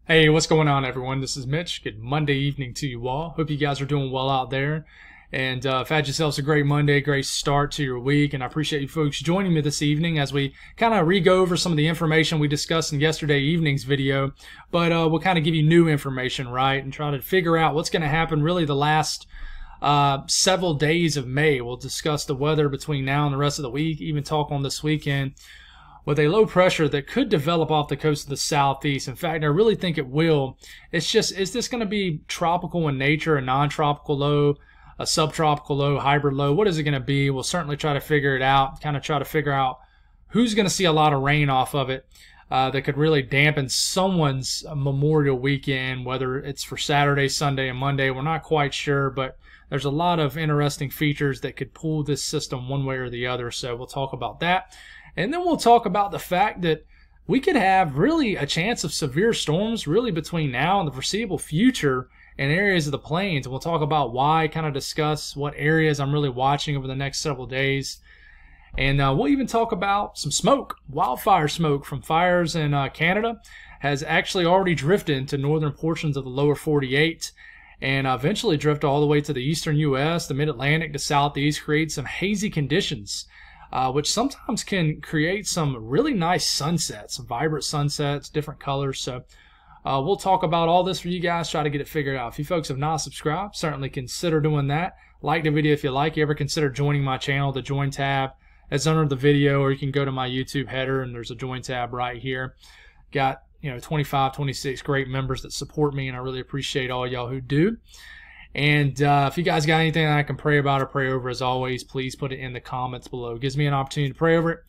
Hey, what's going on, everyone? This is Mitch. Good Monday evening to you all. Hope you guys are doing well out there. And have had yourselves a great Monday, great start to your week. And I appreciate you folks joining me this evening as we kind of re-go over some of the information we discussed in yesterday evening's video. But we'll kind of give you new information, right? And try to figure out what's going to happen really the last several days of May. We'll discuss the weather between now and the rest of the week, even talk on this weekend with a low pressure that could develop off the coast of the southeast. In fact, I really think it will. It's just, is this going to be tropical in nature, a non-tropical low, a subtropical low, hybrid low? What is it going to be? We'll certainly try to figure it out, kind of try to figure out who's going to see a lot of rain off of it that could really dampen someone's Memorial weekend, whether it's for Saturday, Sunday, and Monday. We're not quite sure, but there's a lot of interesting features that could pull this system one way or the other, so we'll talk about that. And then we'll talk about the fact that we could have really a chance of severe storms really between now and the foreseeable future in areas of the plains. And we'll talk about why, kind of discuss what areas I'm really watching over the next several days. And we'll even talk about some smoke, wildfire smoke from fires in Canada has actually already drifted into northern portions of the lower 48 and eventually drift all the way to the eastern U.S., the mid-Atlantic, the southeast, create some hazy conditions. Which sometimes can create some really nice sunsets, some vibrant sunsets, different colors. So we'll talk about all this for you guys, try to get it figured out. If you folks have not subscribed, certainly consider doing that. Like the video if you like. You ever consider joining my channel, the Join tab is under the video, or you can go to my YouTube header and there's a Join tab right here. Got 25, 26 great members that support me, and I really appreciate all y'all who do. And if you guys got anything that I can pray about or pray over, as always, please put it in the comments below. It gives me an opportunity to pray over it,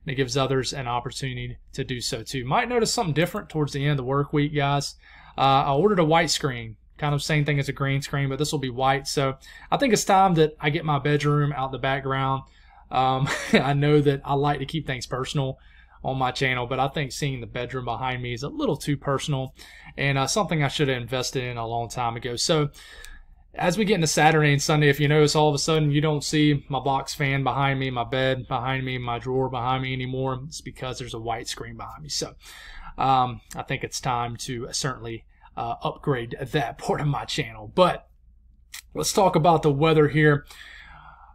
and it gives others an opportunity to do so too. Might notice something different towards the end of the work week, guys. I ordered a white screen, kind of same thing as a green screen, but this will be white. So I think it's time that I get my bedroom out the background. I know that I like to keep things personal on my channel, but I think seeing the bedroom behind me is a little too personal, and something I should have invested in a long time ago. So as we get into Saturday and Sunday, if you notice all of a sudden you don't see my box fan behind me, my bed behind me, my drawer behind me anymore, it's because there's a white screen behind me. So I think it's time to certainly upgrade that part of my channel. But let's talk about the weather here.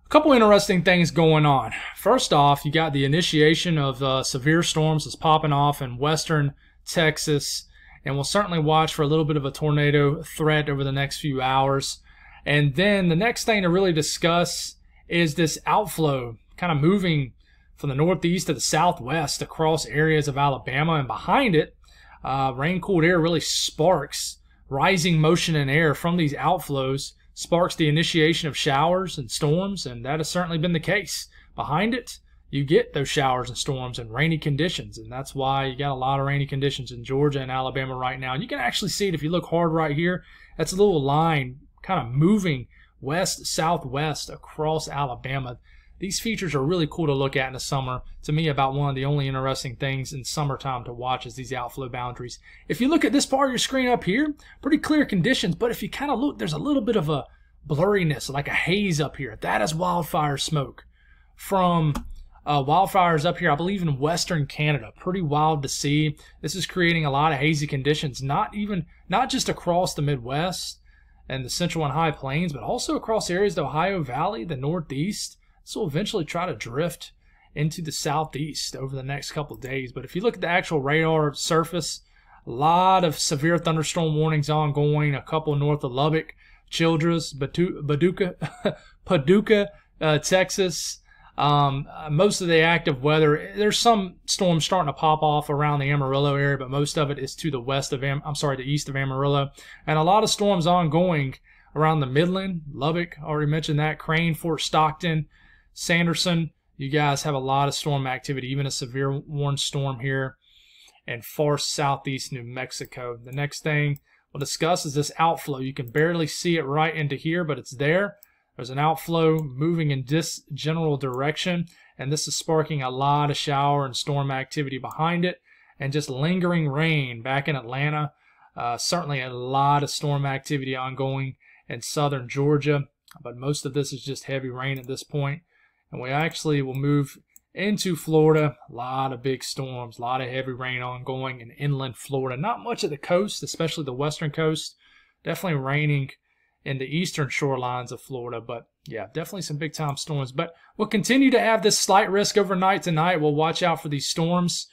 A couple interesting things going on. First off, you got the initiation of severe storms that's popping off in western Texas, and we'll certainly watch for a little bit of a tornado threat over the next few hours. And then the next thing to really discuss is this outflow kind of moving from the northeast to the southwest across areas of Alabama. And behind it, rain-cooled air really sparks rising motion in air from these outflows, sparks the initiation of showers and storms, and that has certainly been the case. Behind it, you get those showers and storms and rainy conditions, and that's why you got a lot of rainy conditions in Georgia and Alabama right now. And you can actually see it if you look hard right here. That's a little line kind of moving west, southwest across Alabama. These features are really cool to look at in the summer. To me, about one of the only interesting things in summertime to watch is these outflow boundaries. If you look at this part of your screen up here, pretty clear conditions, but if you kind of look, there's a little bit of a blurriness, like a haze up here. That is wildfire smoke from wildfires up here, I believe in western Canada. Pretty wild to see. This is creating a lot of hazy conditions, not just across the Midwest and the central and high plains, but also across areas of the Ohio Valley, the northeast. This will eventually try to drift into the southeast over the next couple of days. But if you look at the actual radar surface, a lot of severe thunderstorm warnings ongoing, a couple north of Lubbock, Childress, Paducah, Texas. Most of the active weather, there's some storms starting to pop off around the Amarillo area, but most of it is to the west of the east of Amarillo, and a lot of storms ongoing around the Midland, Lubbock, already mentioned that, Crane, Fort Stockton, Sanderson. You guys have a lot of storm activity, even a severe warned storm here in far southeast New Mexico. The next thing we'll discuss is this outflow. You can barely see it right into here, but it's there. There's an outflow moving in this general direction, and this is sparking a lot of shower and storm activity behind it, and just lingering rain back in Atlanta. Certainly a lot of storm activity ongoing in southern Georgia, but most of this is just heavy rain at this point. And we actually will move into Florida. A lot of big storms, a lot of heavy rain ongoing in inland Florida. Not much at the coast, especially the western coast. Definitely raining in the eastern shorelines of Florida, but yeah, definitely some big time storms. But we'll continue to have this slight risk overnight tonight. We'll watch out for these storms.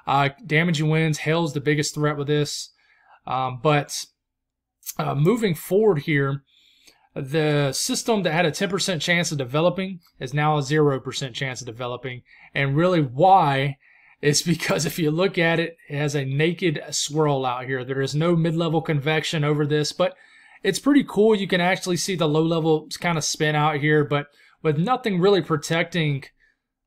Damaging winds, hail's the biggest threat with this. But moving forward here, the system that had a 10% chance of developing is now a 0% chance of developing. And really why is because if you look at it, it has a naked swirl out here. There is no mid-level convection over this, but it's pretty cool. You can actually see the low level kind of spin out here, but with nothing really protecting,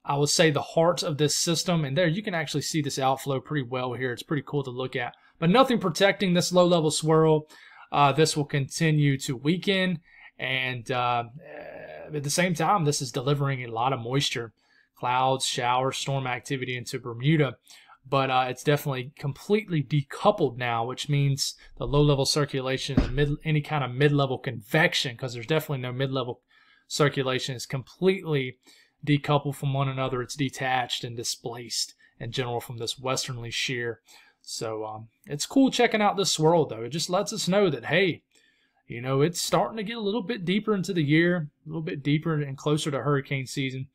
I would say, the heart of this system. And there you can actually see this outflow pretty well here. It's pretty cool to look at, but nothing protecting this low level swirl. This will continue to weaken, and at the same time, this is delivering a lot of moisture, clouds, showers, storm activity into Bermuda. But it's definitely completely decoupled now, which means the low-level circulation and any kind of mid-level convection, because there's definitely no mid-level circulation, is completely decoupled from one another. It's detached and displaced in general from this westerly shear. So it's cool checking out this swirl, though. It just lets us know that, hey, you know, it's starting to get a little bit deeper into the year, a little bit deeper and closer to hurricane season.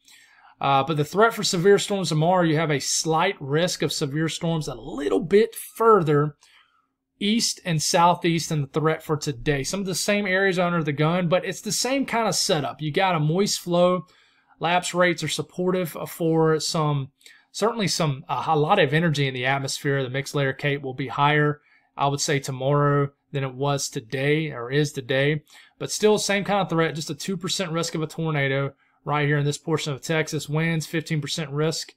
But the threat for severe storms tomorrow, you have a slight risk of severe storms a little bit further east and southeast than the threat for today. Some of the same areas are under the gun, but it's the same kind of setup. You got a moist flow. Lapse rates are supportive for certainly a lot of energy in the atmosphere. The mixed layer cape will be higher, I would say, tomorrow than it was today or is today. But still, same kind of threat, just a 2% risk of a tornado. Right here in this portion of Texas, winds, 15% risk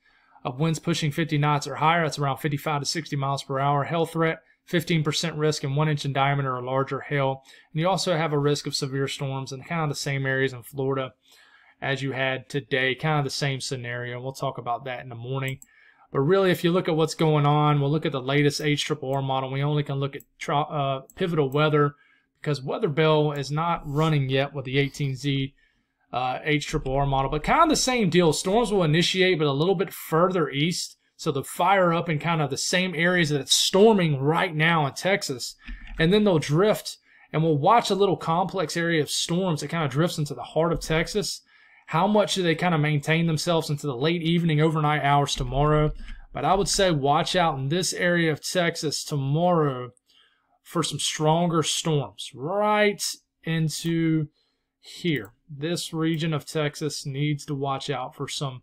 of winds pushing 50 knots or higher. That's around 55 to 60 miles per hour. Hail threat, 15% risk in 1 inch in diameter or larger hail. And you also have a risk of severe storms in kind of the same areas in Florida as you had today, kind of the same scenario. We'll talk about that in the morning. But really, if you look at what's going on, we'll look at the latest HRRR model. We only can look at pivotal weather because Weather Bell is not running yet with the 18Z HRRR model, but kind of the same deal. Storms will initiate, but a little bit further east, so they'll fire up in kind of the same areas that it's storming right now in Texas, and then they'll drift, and we'll watch a little complex area of storms that kind of drifts into the heart of Texas. How much do they kind of maintain themselves into the late evening, overnight hours tomorrow? But I would say watch out in this area of Texas tomorrow for some stronger storms right into here. This region of Texas needs to watch out for some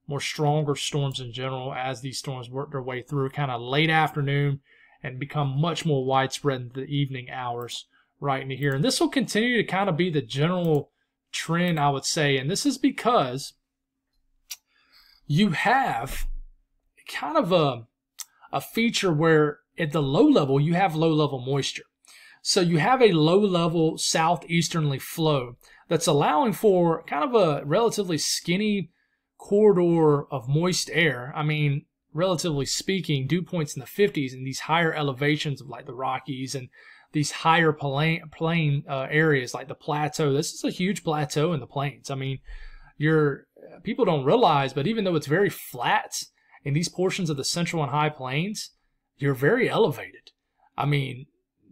more stronger storms in general as these storms work their way through kind of late afternoon and become much more widespread in the evening hours right into here. And this will continue to kind of be the general trend, I would say. And this is because you have kind of a feature where at the low level, you have low level moisture. So you have a low level southeasterly flow that's allowing for kind of a relatively skinny corridor of moist air. I mean, relatively speaking, dew points in the 50s in these higher elevations of like the Rockies and these higher plain areas like the plateau. This is a huge plateau in the plains. I mean, people don't realize, but even though it's very flat in these portions of the central and high plains, you're very elevated. I mean,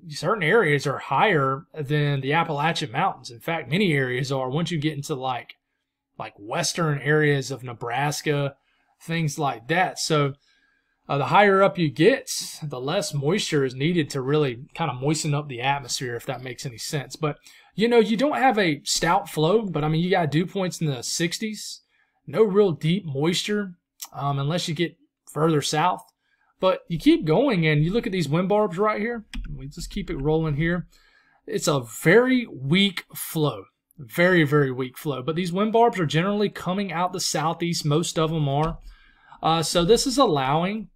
certain areas are higher than the Appalachian Mountains. In fact, many areas are once you get into like western areas of Nebraska, things like that. So the higher up you get, the less moisture is needed to really kind of moisten up the atmosphere, if that makes any sense. But, you know, you don't have a stout flow, but I mean, you got dew points in the 60s, no real deep moisture unless you get further south. But you keep going and you look at these wind barbs right here. We just keep it rolling here. It's a very weak flow. Very, very weak flow. But these wind barbs are generally coming out the southeast. Most of them are. So this is allowing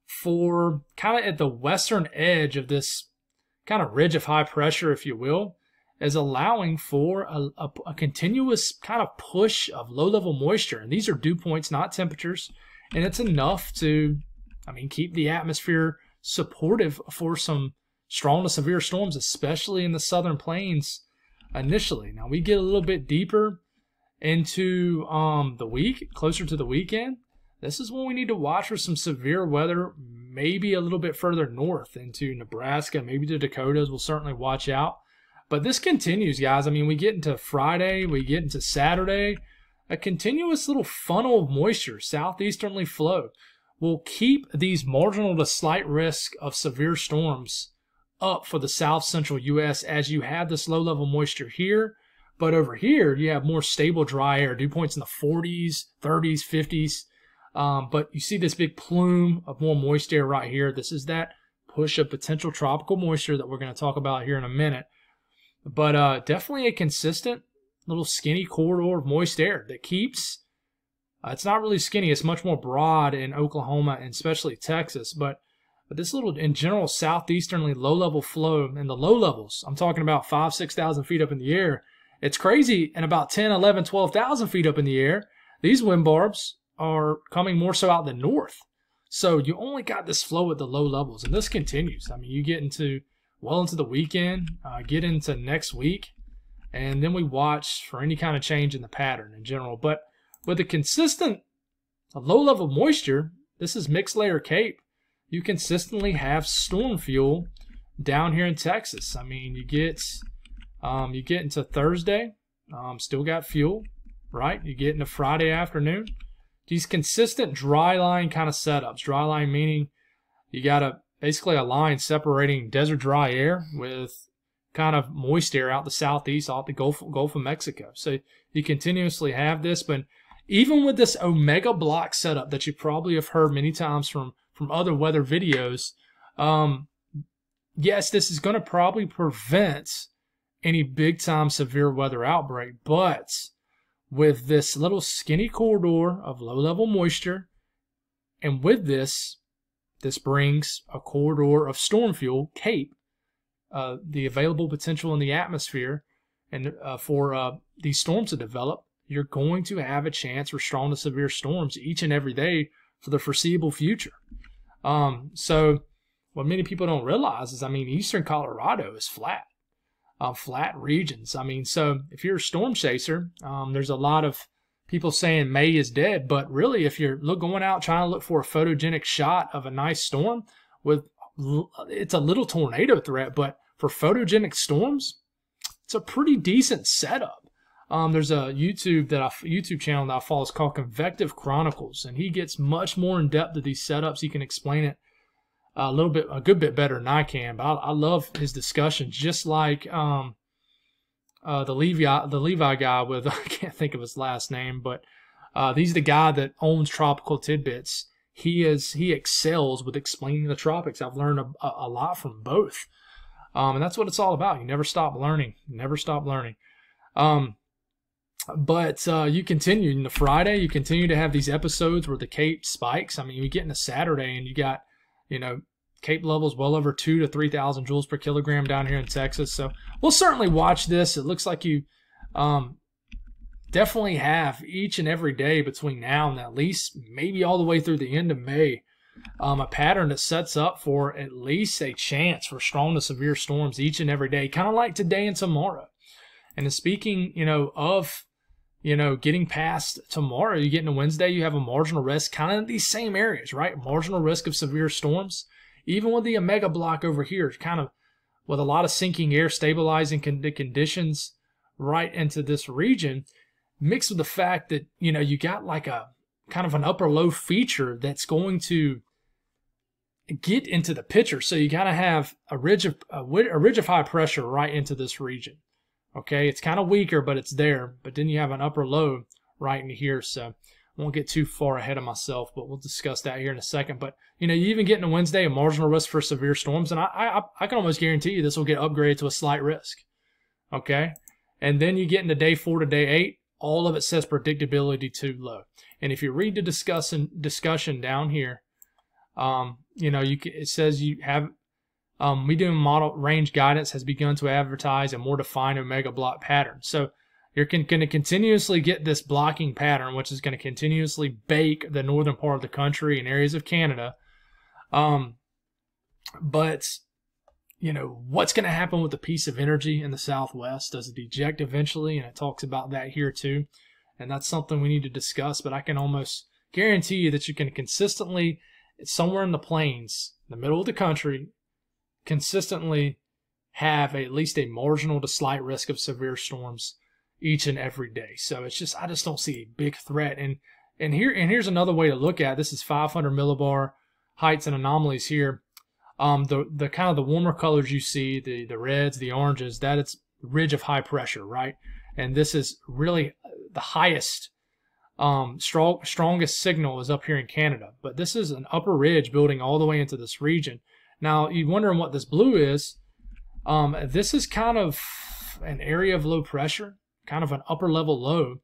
for kind of at the western edge of this kind of ridge of high pressure, if you will, is allowing for a continuous kind of push of low-level moisture. And these are dew points, not temperatures. And it's enough to, I mean, keep the atmosphere supportive for some strong to severe storms, especially in the southern plains initially. Now, we get a little bit deeper into the week, closer to the weekend, this is when we need to watch for some severe weather, maybe a little bit further north into Nebraska, maybe the Dakotas. We'll certainly watch out. But this continues, guys. I mean, we get into Friday, we get into Saturday. A continuous little funnel of moisture, southeasterly flow, will keep these marginal to slight risk of severe storms up for the south central U.S. as you have this low-level moisture here. But over here, you have more stable dry air, dew points in the 40s, 30s, 50s. But you see this big plume of more moist air right here. This is that push of potential tropical moisture that we're going to talk about here in a minute. But definitely a consistent little skinny corridor of moist air that keeps, it's not really skinny, it's much more broad in Oklahoma and especially Texas, but this little, in general, southeasterly low-level flow, and the low levels, I'm talking about 5,000, 6,000 feet up in the air, it's crazy, and about 10, 11, 12,000 feet up in the air, these wind barbs are coming more so out the north. So you only got this flow at the low levels, and this continues. I mean, you get into, well into the weekend, get into next week, and then we watch for any kind of change in the pattern in general. But with a consistent low-level moisture, this is mixed layer Cape, you consistently have storm fuel down here in Texas. I mean, you get into Thursday, still got fuel, right? You get into Friday afternoon. These consistent dry line kind of setups. Dry line meaning you got basically a line separating desert dry air with kind of moist air out the southeast, off the Gulf of Mexico. So you continuously have this, but even with this omega block setup that you probably have heard many times from other weather videos, yes, this is going to probably prevent any big-time severe weather outbreak, but with this little skinny corridor of low-level moisture, and with this brings a corridor of storm fuel, Cape, the available potential in the atmosphere, and for these storms to develop, you're going to have a chance for strong to severe storms each and every day for the foreseeable future. So what many people don't realize is, I mean, eastern Colorado is flat. Flat regions. I mean, so if you're a storm chaser, there's a lot of people saying May is dead, but really if you're going out trying to look for a photogenic shot of a nice storm, it's a little tornado threat, but for photogenic storms, it's a pretty decent setup. There's a YouTube channel that I follow. It's called Convective Chronicles, and he gets much more in depth of these setups. He can explain it a good bit better than I can, but I love his discussions. Just like the Levi guy with I can't think of his last name, but he's the guy that owns Tropical Tidbits. He excels with explaining the tropics. I've learned a lot from both, and that's what it's all about. You never stop learning. You never stop learning. But you continue into Friday. You continue to have these episodes where the Cape spikes. I mean, you get into Saturday and you got, Cape levels well over 2,000 to 3,000 joules per kilogram down here in Texas. So we'll certainly watch this. It looks like you definitely have each and every day between now and at least maybe all the way through the end of May, a pattern that sets up for at least a chance for strong to severe storms each and every day, kind of like today and tomorrow. And speaking, of getting past tomorrow, you get into Wednesday, you have a marginal risk, kind of in these same areas, right? Marginal risk of severe storms. Even with the omega block over here, kind of with a lot of sinking air stabilizing the conditions right into this region, mixed with the fact that, you got like a kind of an upper low feature that's going to get into the picture. So you got to have a ridge of high pressure right into this region. Okay, it's kind of weaker, but it's there. But then you have an upper low right in here. So I won't get too far ahead of myself, but we'll discuss that here in a second. But, you even get into Wednesday, a marginal risk for severe storms. And I can almost guarantee you this will get upgraded to a slight risk. Okay? And then you get into day 4 to day 8. All of it says predictability too low. And if you read the discussion down here, it says you have medium model range guidance has begun to advertise a more defined omega block pattern. So you're going to continuously get this blocking pattern, which is going to continuously bake the northern part of the country and areas of Canada. But, what's going to happen with the piece of energy in the southwest? Does it eject eventually? And it talks about that here too. and that's something we need to discuss. But I can almost guarantee you that you can consistently, somewhere in the plains, the middle of the country, consistently have at least a marginal to slight risk of severe storms each and every day. So it's just, I just don't see a big threat. And here's another way to look at it. This is 500 millibar heights and anomalies here. The kind of the warmer colors you see, the reds, the oranges, that it's ridge of high pressure, right? And this is really the highest, strongest signal is up here in Canada. But this is an upper ridge building all the way into this region. Now, you're wondering what this blue is. This is kind of an area of low pressure, kind of an upper level low.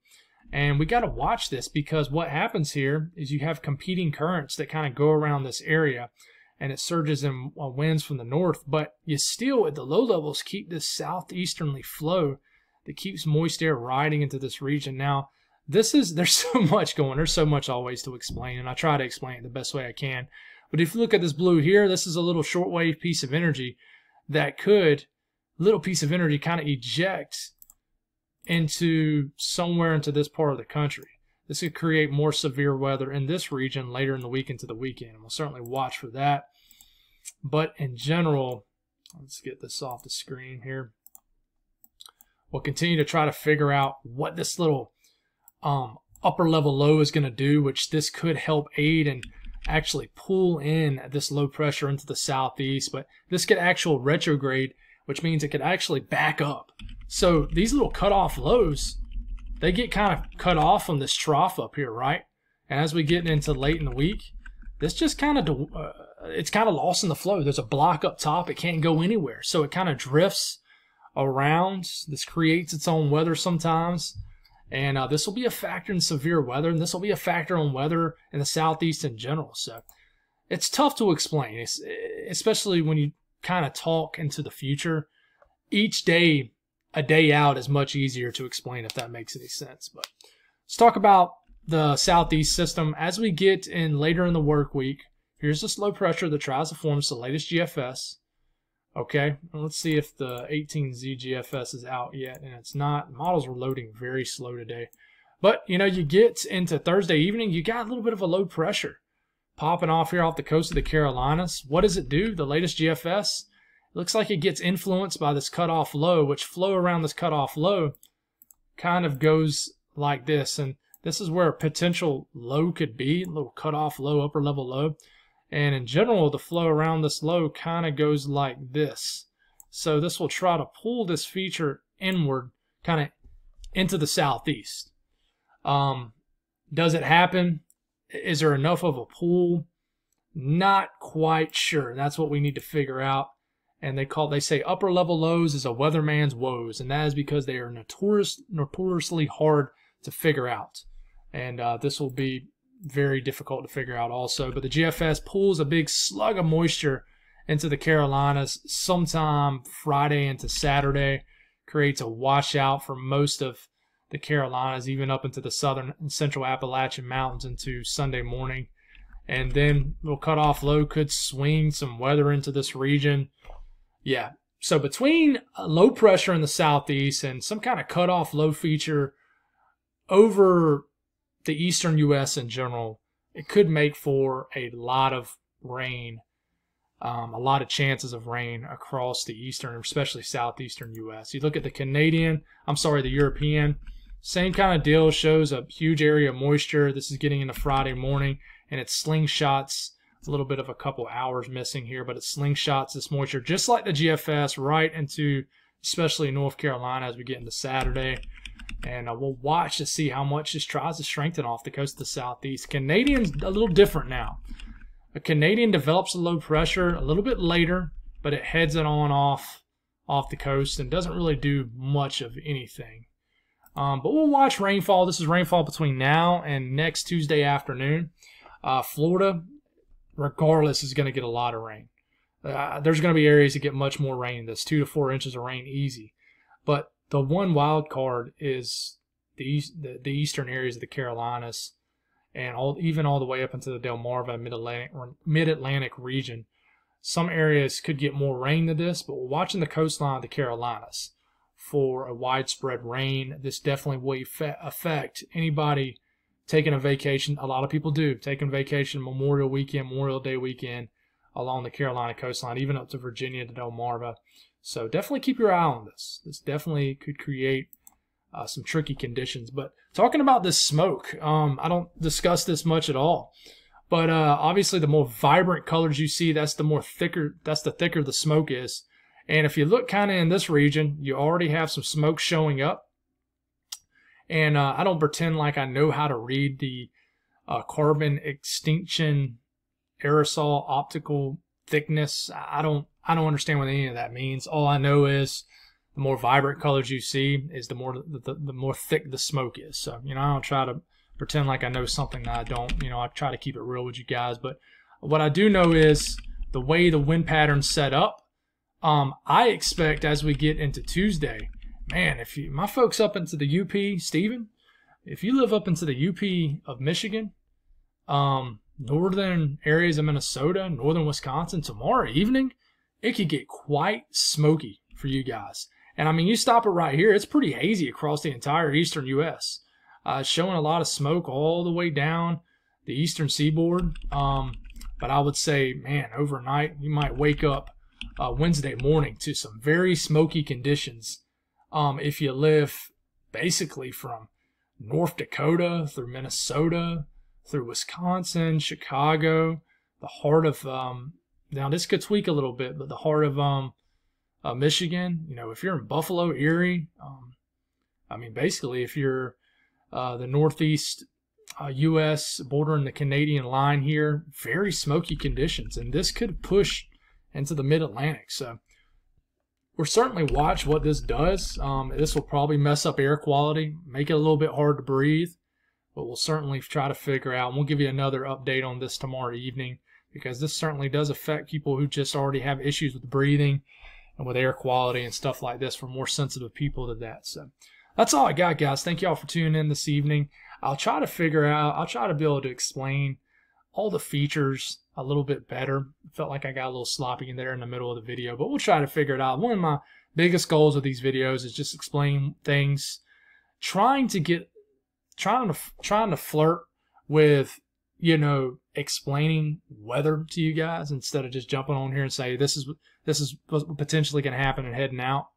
And we got to watch this, because what happens here is you have competing currents that kind of go around this area, and it surges in winds from the north, but you still at the low levels keep this southeasterly flow that keeps moist air riding into this region. Now, there's so much going, there's so much always to explain, and I try to explain it the best way I can. But if you look at this blue here, this is a little shortwave piece of energy that could, little piece of energy kind of eject into somewhere into this part of the country. This could create more severe weather in this region later in the week into the weekend. We'll certainly watch for that. But in general, let's get this off the screen here. We'll continue to try to figure out what this little upper level low is going to do, which this could help aid and actually pull in this low pressure into the southeast. But this could actually retrograde, which means it could actually back up. So these little cutoff lows, they get kind of cut off from this trough up here, right? And as we get into late in the week, this just kind of, it's kind of lost in the flow. There's a block up top. It can't go anywhere. So it kind of drifts around. This creates its own weather sometimes. And this will be a factor in severe weather, and this will be a factor on weather in the southeast in general. So it's tough to explain, especially when you kind of talk into the future. Each day, a day out is much easier to explain, if that makes any sense. But let's talk about the southeast system. As we get in later in the work week, here's this low pressure that tries to form. It's the latest GFS. Okay, let's see if the 18Z GFS is out yet, and it's not. Models are loading very slow today. But, you know, you get into Thursday evening, you got a little bit of a low pressure popping off here off the coast of the Carolinas. What does it do? The latest GFS, it looks like it gets influenced by this cutoff low, which flow around this cutoff low kind of goes like this. And this is where a potential low could be, a little cutoff low, upper level low. And in general, the flow around this low kind of goes like this. So this will try to pull this feature inward, kind of into the southeast. Does it happen? Is there enough of a pull? Not quite sure. That's what we need to figure out. And they say upper level lows is a weatherman's woes, and that is because they are notoriously hard to figure out. And this will be very difficult to figure out also. But the GFS pulls a big slug of moisture into the Carolinas sometime Friday into Saturday, creates a washout for most of the Carolinas, even up into the southern and central Appalachian Mountains into Sunday morning. And then little cutoff low could swing some weather into this region. Yeah, so between low pressure in the southeast and some kind of cutoff low feature over the eastern U.S. in general, it could make for a lot of rain, a lot of chances of rain across the eastern, especially southeastern U.S. You look at the European, same kind of deal, shows a huge area of moisture. This is getting into Friday morning, and it slingshots, a little bit of a couple hours missing here, but it slingshots this moisture, just like the GFS, right into especially North Carolina as we get into Saturday. And we'll watch to see how much this tries to strengthen off the coast of the southeast. Canadian's a little different now. A Canadian develops a low pressure a little bit later, but it heads it on off the coast and doesn't really do much of anything. But we'll watch rainfall. This is rainfall between now and next Tuesday afternoon. Florida, regardless, is going to get a lot of rain. There's going to be areas that get much more rain. That's 2 to 4 inches of rain easy. But the one wild card is the eastern areas of the Carolinas, and even all the way up into the Delmarva mid-Atlantic region. Some areas could get more rain than this, but we're watching the coastline of the Carolinas. for a widespread rain. This definitely will affect anybody taking a vacation. A lot of people do, taking vacation Memorial Weekend, Memorial Day weekend along the Carolina coastline, even up to Virginia to Delmarva. So definitely keep your eye on this. This definitely could create some tricky conditions. But talking about this smoke, I don't discuss this much at all. But obviously, the more vibrant colors you see, that's the thicker the smoke is. And if you look kind of in this region, you already have some smoke showing up. And I don't pretend like I know how to read the carbon extinction aerosol optical thickness. I don't understand what any of that means. All I know is the more vibrant colors you see is the more thick the smoke is. So, I don't try to pretend like I know something that I don't. I try to keep it real with you guys. But what I do know is the way the wind pattern's set up, I expect as we get into Tuesday, man, my folks up into the UP, Stephen, if you live up into the UP of Michigan, northern areas of Minnesota, northern Wisconsin, tomorrow evening, it could get quite smoky for you guys. And I mean, you stop it right here, it's pretty hazy across the entire eastern U.S. Showing a lot of smoke all the way down the eastern seaboard. But I would say, man, overnight, you might wake up Wednesday morning to some very smoky conditions. If you live basically from North Dakota through Minnesota, through Wisconsin, Chicago, the heart of, now this could tweak a little bit, but the heart of Michigan, if you're in Buffalo, Erie, I mean, basically if you're the northeast U.S. bordering the Canadian line here, very smoky conditions, and this could push into the mid-Atlantic. So we'll certainly watch what this does. This will probably mess up air quality, make it a little bit hard to breathe, but we'll certainly try to figure out, and we'll give you another update on this tomorrow evening, because this certainly does affect people who just already have issues with breathing and with air quality and stuff like this. For more sensitive people to that. So that's all I got, guys. Thank you all for tuning in this evening. I'll try to be able to explain all the features a little bit better. I felt like I got a little sloppy in there in the middle of the video, but we'll try to figure it out. One of my biggest goals with these videos is just explain things, trying to flirt with, explaining weather to you guys instead of just jumping on here and say this is potentially going to happen and heading out.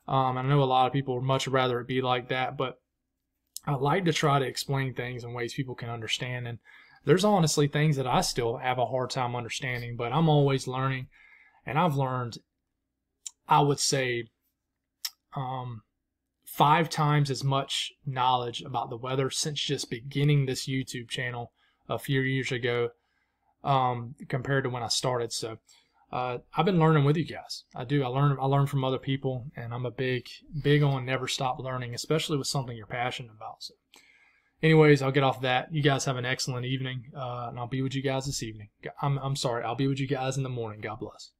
I know a lot of people would much rather it be like that, but I like to try to explain things in ways people can understand. And there's honestly things that I still have a hard time understanding, but I'm always learning. And I've learned, I would say, 5 times as much knowledge about the weather since just beginning this YouTube channel a few years ago compared to when I started. So I've been learning with you guys. I learn from other people, and I'm a big on never stop learning, especially with something you're passionate about. So anyways, I'll get off that. You guys have an excellent evening, and I'll be with you guys this evening. I'm sorry, I'll be with you guys in the morning. God bless.